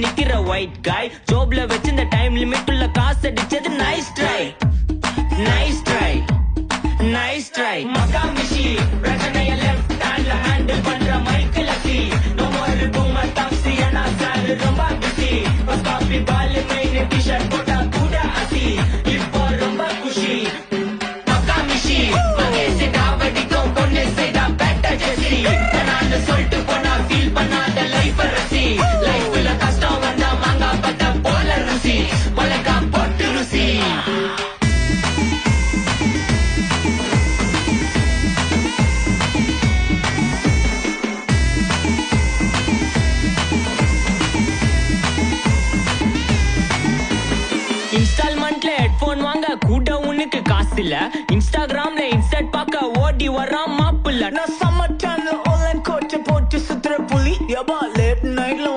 நிக்கிற ஒயிட் காய் ஜோப்ல வச்சு இந்த டைம் லிமிட் உள்ள காசு அடிச்சது nice try nice try nice try மக்கா மிஷி பிரச்சனைய லெஃப்ட் ஹேண்ட்ல ஹேண்டில் பண்ற Michael lucky no more boomer taxi அண்ணா சார் ரொம்ப பிஸி காபி பால் மெயின் டி-ஷர்ட் போட்டா கூட அசி இப்போ ரொம்ப குஷி மக்கா மிஷி மகேஷ் டாவடிக்கும் பொண்ணு செய்தா பெட்டர் ஜெசி நான் சொல்லிட்டு போனா ஃபீல் பண்ணாத லைஃப் ரசி லைஃப்ல கஷ்டம் வந்தா மாங்கா பட்ட போல ருசி மலக்கா போட்டு ருசி இன்ஸ்டால்மெண்ட்ல ஹெட்போன் வாங்க கூட உனக்கு காசு இல்ல இன்ஸ்டாகிராம்ல இன்ஸ்டன்ட் பார்க்க ஓடி வரான் மாப்பிள்ள நான் சம்மர் டைம்ல ஆன்லைன் கோட்டை போட்டு சுத்துற புலி லேட் நைட்ல